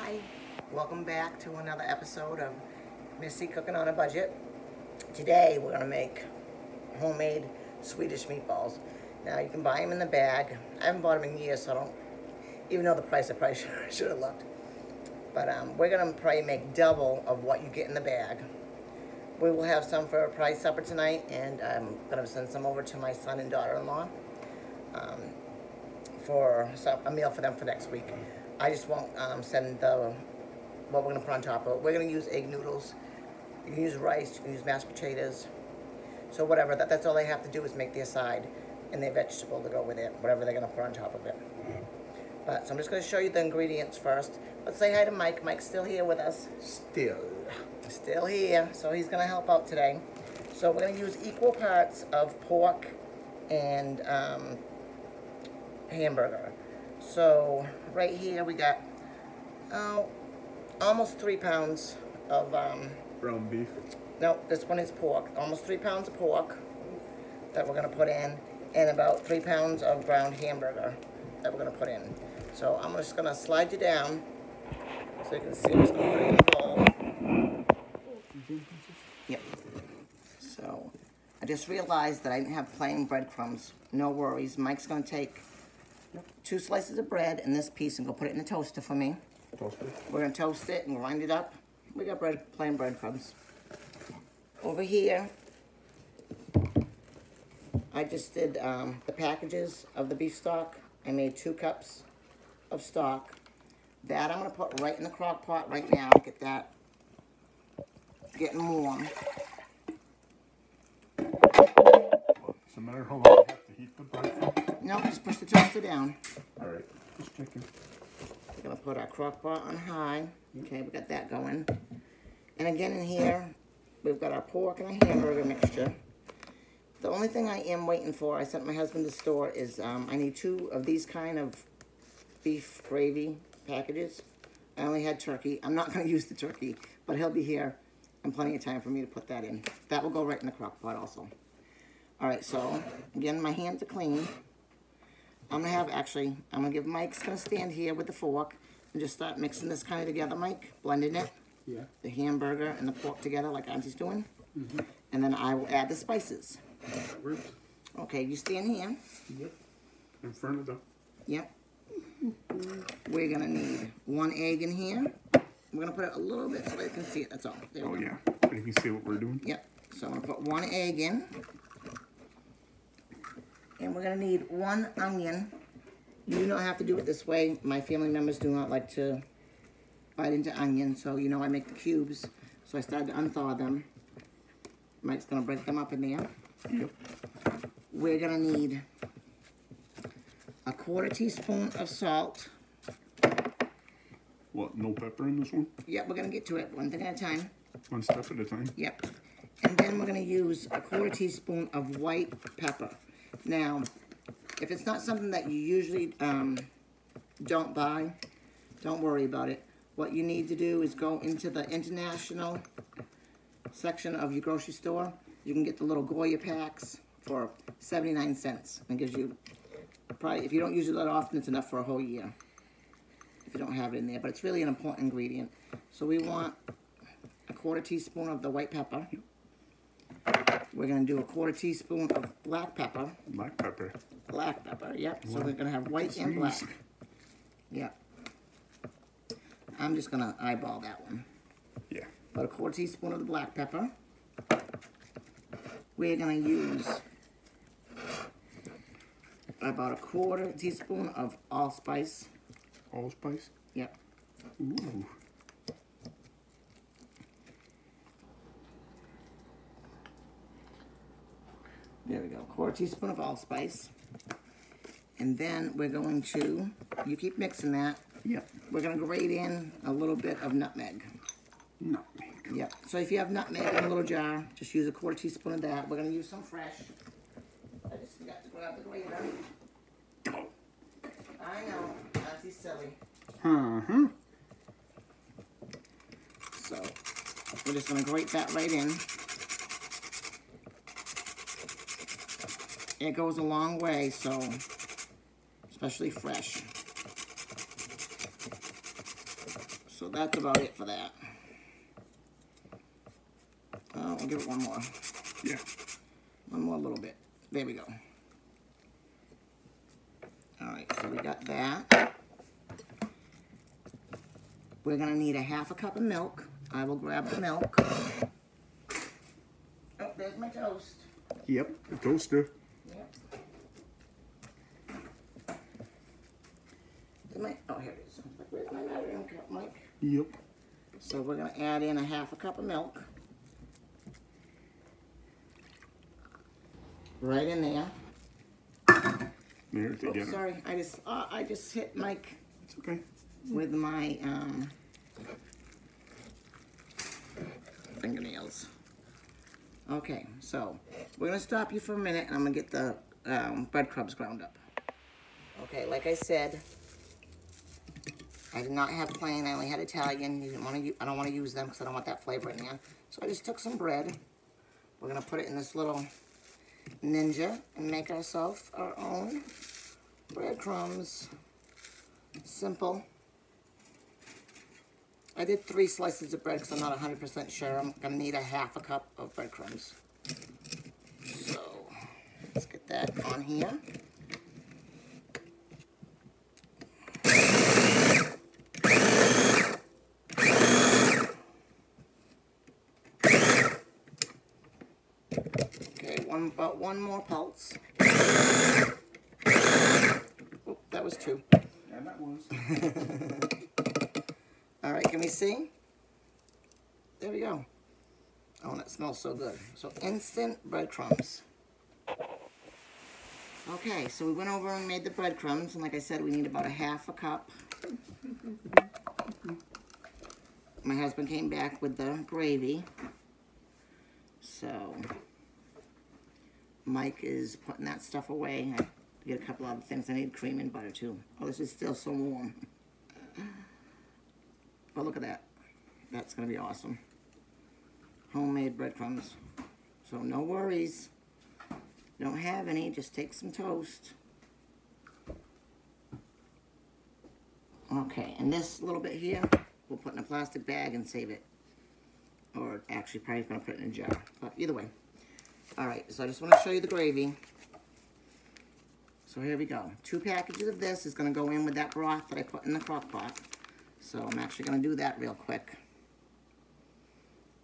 Hi, welcome back to another episode of Missy Cooking on a Budget. Today we're going to make homemade Swedish meatballs. Now you can buy them in the bag. I haven't bought them in years, so I don't even know the price. I probably should have looked. But we're going to probably make double of what you get in the bag. We will have some for a prize supper tonight, and I'm going to send some over to my son and daughter-in-law for a meal for them for next week. I just won't send what we're going to put on top of it. We're going to use egg noodles. You can use rice. You can use mashed potatoes. So whatever. That's all they have to do is make their side and their vegetable to go with it, whatever they're going to put on top of it. But so I'm just going to show you the ingredients first. Let's say hi to Mike. Mike's still here with us. Still here. So he's going to help out today. So we're going to use equal parts of pork and hamburger. So right here we got almost 3 pounds of ground beef. No, this one is pork. Almost 3 pounds of pork that we're gonna put in, and about 3 pounds of ground hamburger that we're gonna put in. So I'm just gonna slide you down so you can see what's gonna put in the bowl. Yep. So I just realized that I didn't have plain breadcrumbs. No worries. Mike's gonna take 2 slices of bread and this piece and go put it in the toaster for me. Toaster. We're gonna toast it and grind it up. We got plain breadcrumbs. Over here, I just did the packages of the beef stock. I made 2 cups of stock. That I'm gonna put right in the crock pot right now. Get that getting warm. Does it matter how long you have to heat the bread for? No, just push the toaster down. All right, just checking. We're gonna put our crock pot on high. Okay, we got that going. And again in here, we've got our pork and our hamburger mixture. The only thing I am waiting for, I sent my husband to the store, is I need 2 of these kind of beef gravy packages. I only had turkey. I'm not gonna use the turkey, but he'll be here and plenty of time for me to put that in. That will go right in the crock pot also. All right, so again, my hands are clean. I'm gonna give Mike's gonna stand here with the fork and just start mixing this kind of together, Mike, blending it. Yeah. The hamburger and the pork together like Auntie's doing. And then I will add the spices. Okay, you stand here. Yep. In front of the. Yep. We're gonna need 1 egg in here. We're gonna put it a little bit so they can see it, that's all. There we go. Yeah. You can see what we're doing. Yep. So I'm gonna put 1 egg in. And we're gonna need 1 onion. You do not have to do it this way. My family members do not like to bite into onion, so you know I make the cubes. So I started to unthaw them. Mike's gonna break them up in there. Yep. We're gonna need a 1/4 teaspoon of salt. What, no pepper in this one? Yep, we're gonna get to it one thing at a time. 1 step at a time? Yep. And then we're gonna use a 1/4 teaspoon of white pepper. Now, if it's not something that you usually don't buy, don't worry about it. What you need to do is go into the international section of your grocery store. You can get the little Goya packs for 79 cents. It gives you, probably, if you don't use it that often, it's enough for a whole year. If you don't have it in there, but it's really an important ingredient. So we want a 1/4 teaspoon of the white pepper. We're gonna do a 1/4 teaspoon of black pepper. Black pepper. Black pepper, yep. So we're gonna have white and black. Yep. I'm just gonna eyeball that one. Yeah. About a 1/4 teaspoon of the black pepper. We're gonna use about a 1/4 teaspoon of allspice. Allspice? Yep. Ooh. There we go, 1/4 teaspoon of allspice. And then we're going to, you keep mixing that. Yep. We're gonna grate in a little bit of nutmeg. Nutmeg. Yep. So if you have nutmeg in a little jar, just use a 1/4 teaspoon of that. We're gonna use some fresh. I just forgot to grab the grater. I know, Auntie's silly. Uh-huh. So we're just gonna grate that right in. It goes a long way, so especially fresh. So So that's about it for that. I'll give it one more. Yeah. One more little bit. There we go. Alright, so we got that. We're going to need a half a cup of milk. I will grab the milk. Oh, there's my toast. Yep, the toaster. Yep. Oh, here it is. Where's my measuring cup, Mike? Yep. So we're going to add in a half a cup of milk. Right in there. There, together. Oops, sorry, I just hit Mike It's okay. with my fingernails. Okay, so we're gonna stop you for a minute and I'm gonna get the breadcrumbs ground up. Okay, like I said, I did not have plain, I only had Italian. You didn't want to. I don't want to use them because I don't want that flavor in there. So I just took some bread. We're gonna put it in this little Ninja and make ourselves our own breadcrumbs. Simple. I did 3 slices of bread because I'm not 100% sure. I'm gonna need a half a cup of breadcrumbs. So let's get that on here. About one more pulse. Oh, that was 2. Yeah, that was. All right, can we see? There we go. Oh, and it smells so good. So instant breadcrumbs. Okay, so we went over and made the breadcrumbs, and like I said, we need about a half a cup. My husband came back with the gravy. So Mike is putting that stuff away. I get a couple other things. I need cream and butter too. Oh, this is still so warm. Oh, look at that. That's gonna be awesome. Homemade breadcrumbs. So no worries. Don't have any, just take some toast. Okay, and this little bit here, we'll put in a plastic bag and save it. Or actually, probably gonna put it in a jar. But either way. All right, so I just want to show you the gravy. So here we go. 2 packages of this is going to go in with that broth that I put in the crock pot. So I'm actually going to do that real quick.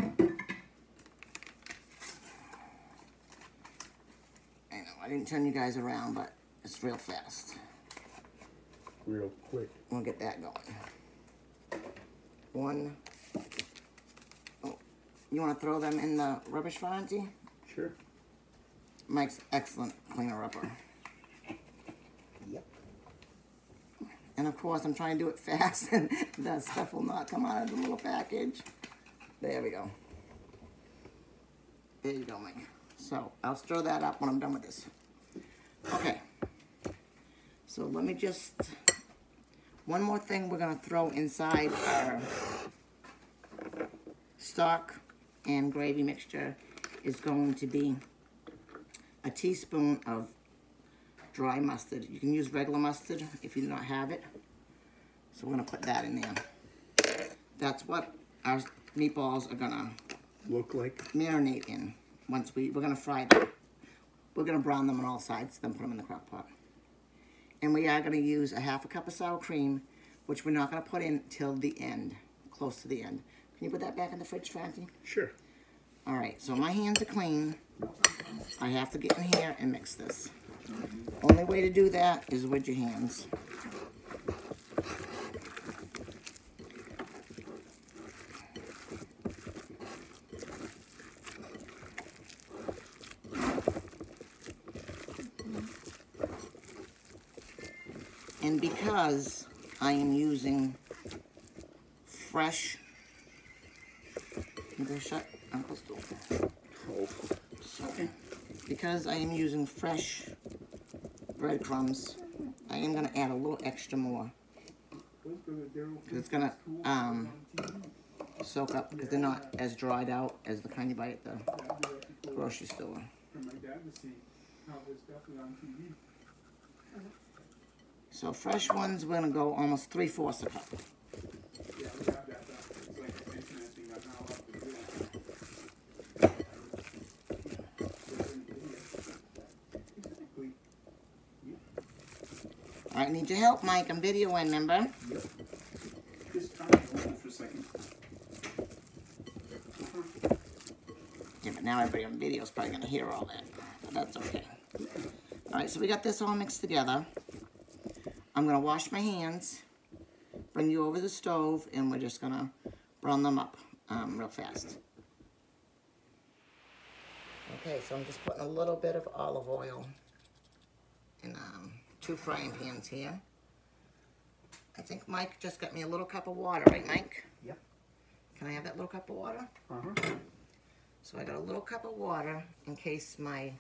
I know, I didn't turn you guys around, but it's real fast. Real quick. We'll get that going. 1. Oh, you want to throw them in the rubbish fire, Auntie? Sure. Mike's excellent cleaner-upper. Yep. And of course, I'm trying to do it fast, and that stuff will not come out of the little package. There we go. There you go, Mike. So I'll stir that up when I'm done with this. Okay. So let me just... One more thing we're going to throw inside our stock and gravy mixture is going to be a teaspoon of dry mustard. You can use regular mustard if you do not have it. So we're gonna put that in there. That's what our meatballs are gonna Look like. marinate in. Once we're gonna fry them. We're gonna brown them on all sides, then put them in the crock pot. And we are gonna use a half a cup of sour cream, which we're not gonna put in till the end, close to the end. Can you put that back in the fridge, Frankie? Sure. All right, so my hands are clean. I have to get in here and mix this. Only way to do that is with your hands. And because I am using fresh, you better shut Uncle's door. Oh. So, because I am using fresh breadcrumbs, I am going to add a little extra more. Because it's going to soak up, because they're not as dried out as the kind you buy at the grocery store. So fresh ones, we're going to go almost 3/4 a cup. I need your help, Mike. I'm videoing, remember? Yep. Just trying to hold on for a second. Yeah, but now everybody on video is probably gonna hear all that, but that's okay. All right, so we got this all mixed together. I'm gonna wash my hands, bring you over the stove, and we're just gonna brown them up real fast. Okay, so I'm just putting a little bit of olive oil in 2 frying pans here. I think Mike just got me a little cup of water, right, Mike? Yep. Can I have that little cup of water? Uh-huh. So I got a little cup of water in case my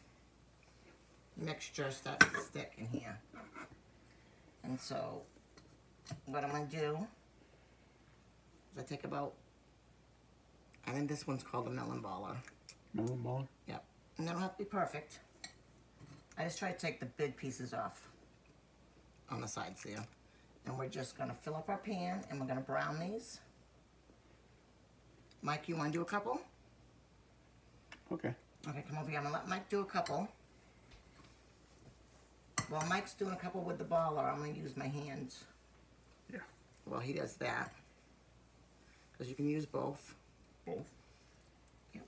mixture starts to stick in here. And so what I'm going to do is I take about, I think this one's called a melon baller. Melon ball? Yep. And they don't have to be perfect. I just try to take the big pieces off on the sides there. And we're just going to fill up our pan and we're going to brown these. Mike, you want to do a couple? Okay. Okay, come over here. I'm going to let Mike do a couple. While Mike's doing a couple with the baller, I'm going to use my hands. Yeah. Well, he does that. Because you can use both. Both. Yep.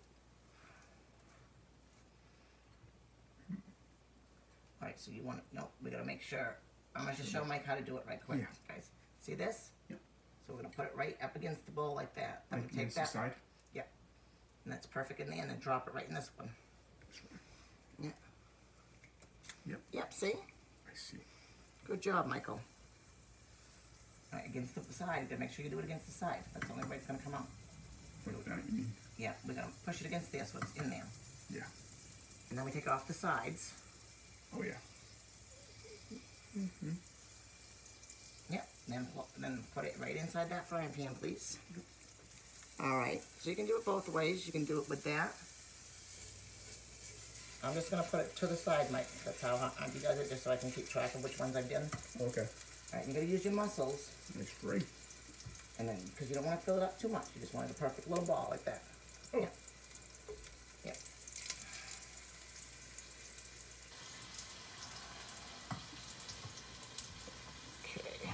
Alright, so you want to, no, we got to make sure. I'm going to just show Mike how to do it right quick, guys. See this? Yep. So we're going to put it right up against the bowl like that. Then we take Against that. the side? Yep. And that's perfect in there, and then drop it right in this one. This one. Yep. Yep. Yep, see? I see. Good job, Michael. Alright, against the side. Make sure you do it against the side. That's the only way it's going to come out. Like that, you mean? Yeah, we're going to push it against there so it's in there. Yeah. And then we take off the sides. Oh, yeah. Mm-hmm. Yep, then put it right inside that frying pan, please. Alright, so you can do it both ways. You can do it with that. I'm just going to put it to the side, Mike. That's how Auntie does it, just so I can keep track of which ones I've done. Okay. Alright, you got to use your muscles. That's great. And then, because you don't want to fill it up too much. You just want a perfect little ball like that. Oh. Yeah. Yep. Okay.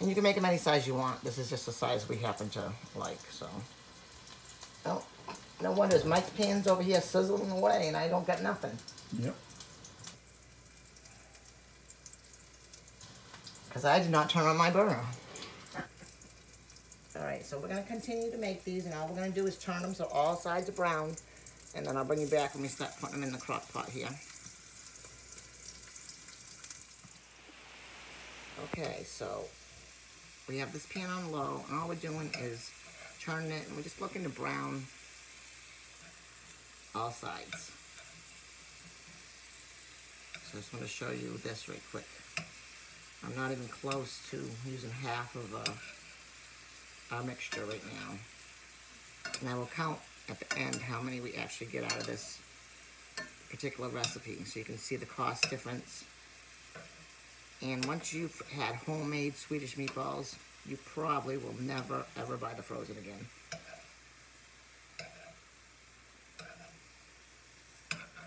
And you can make them any size you want. This is just the size we happen to like, so. Oh, no wonder Mike's pan's over here sizzling away and I don't get nothing. Yep. Because I did not turn on my burner. Alright, so we're going to continue to make these, and all we're going to do is turn them so all sides are brown, and then I'll bring you back when we start putting them in the crock pot here. Okay, so we have this pan on low, and all we're doing is turning it, and we're just looking to brown all sides. So I just want to show you this right quick. I'm not even close to using half of our mixture right now. And I will count at the end how many we actually get out of this particular recipe so you can see the cost difference. And once you've had homemade Swedish meatballs, you probably will never ever buy the frozen again.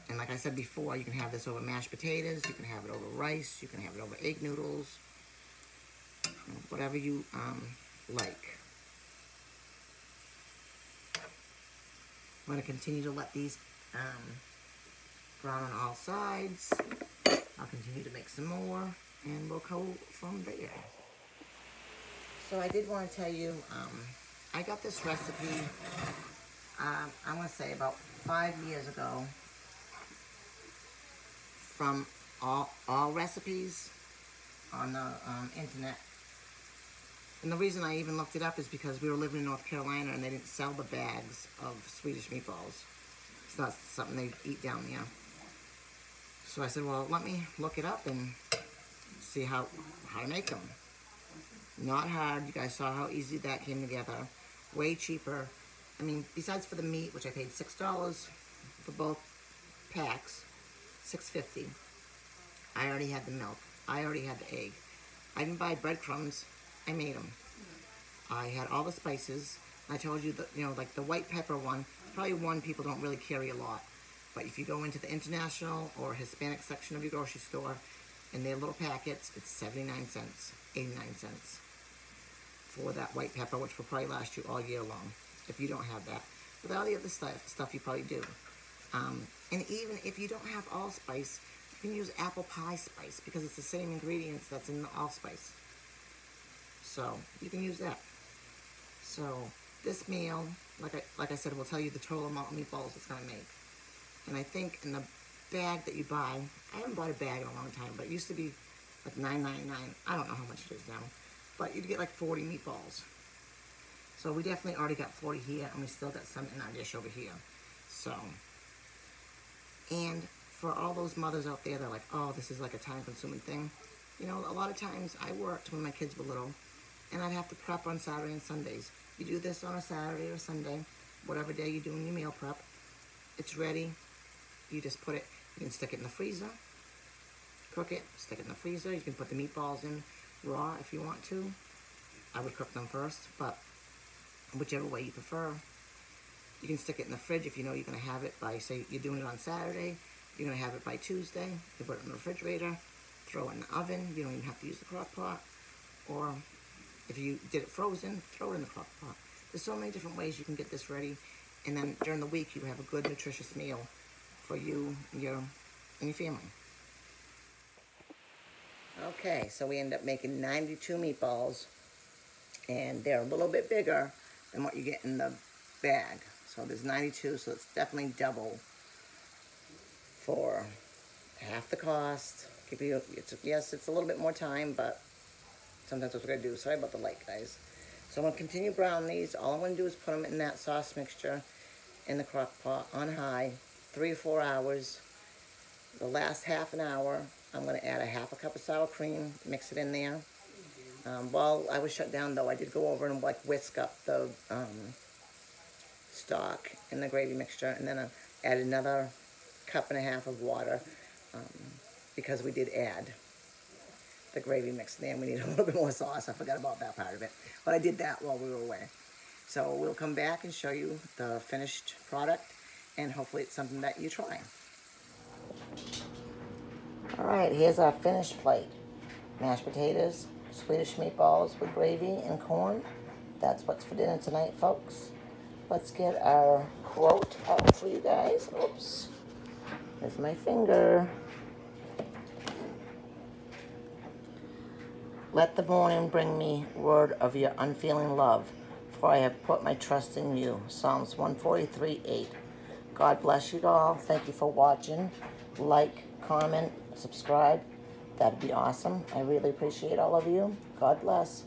And like I said before, you can have this over mashed potatoes, you can have it over rice, you can have it over egg noodles, whatever you like. I'm going to continue to let these brown on all sides. I'll continue to make some more, and we'll go from there. So I did want to tell you, I got this recipe, I want to say about 5 years ago, from all recipes on the internet. And the reason I even looked it up is because we were living in North Carolina and they didn't sell the bags of Swedish meatballs. It's not something they eat down there. So I said, well, let me look it up and see how to make them. Not hard. You guys saw how easy that came together. Way cheaper. I mean, besides for the meat, which I paid $6 for both packs, $6.50. I already had the milk. I already had the egg. I didn't buy breadcrumbs. I made them. I had all the spices. I told you that, you know, like the white pepper one, probably one people don't really carry a lot. But if you go into the international or Hispanic section of your grocery store, In their little packets, it's 79 cents, 89 cents for that white pepper, which will probably last you all year long if you don't have that. With all the other stuff you probably do. And even if you don't have allspice, you can use apple pie spice because it's the same ingredients that's in the allspice. So you can use that. So this meal, like I said, will tell you the total amount of meatballs it's gonna make. And I think in the bag that you buy, I haven't bought a bag in a long time, but it used to be like $9.99. I don't know how much it is now, but you'd get like 40 meatballs. So we definitely already got 40 here, and we still got some in our dish over here. So, and for all those mothers out there that are like, oh, this is like a time-consuming thing. You know, a lot of times I worked when my kids were little, and I'd have to prep on Saturday and Sundays. You do this on a Saturday or Sunday, whatever day you're doing your meal prep. It's ready. You just put it, you can stick it in the freezer, cook it, stick it in the freezer. You can put the meatballs in raw if you want to. I would cook them first, but whichever way you prefer. You can stick it in the fridge if you know you're going to have it by, say, you're doing it on Saturday, you're going to have it by Tuesday. You put it in the refrigerator, throw it in the oven. You don't even have to use the crock pot. Or if you did it frozen, throw it in the crock pot. There's so many different ways you can get this ready. And then during the week, you have a good, nutritious meal for you and your family. Okay, so we end up making 92 meatballs. And they're a little bit bigger than what you get in the bag. So there's 92, so it's definitely double for half the cost. Yes, it's a little bit more time, but sometimes that's what we're gonna do. Sorry about the light, guys. So I'm gonna continue browning these. All I'm gonna do is put them in that sauce mixture in the crock pot on high, 3 or 4 hours. The last half an hour, I'm gonna add a half a cup of sour cream, mix it in there. While I was shut down, though, I did go over and like whisk up the stock in the gravy mixture, and then I added another cup and a half of water because we did add the gravy mix in there. We need a little bit more sauce. I forgot about that part of it, but I did that while we were away. So we'll come back and show you the finished product, and hopefully it's something that you try. All right, here's our finished plate. Mashed potatoes, Swedish meatballs with gravy and corn. That's what's for dinner tonight, folks. Let's get our quote out for you guys. Oops, there's my finger. Let the morning bring me word of your unfailing love, for I have put my trust in you. Psalms 143:8. God bless you all. Thank you for watching. Like, comment, subscribe. That'd be awesome. I really appreciate all of you. God bless.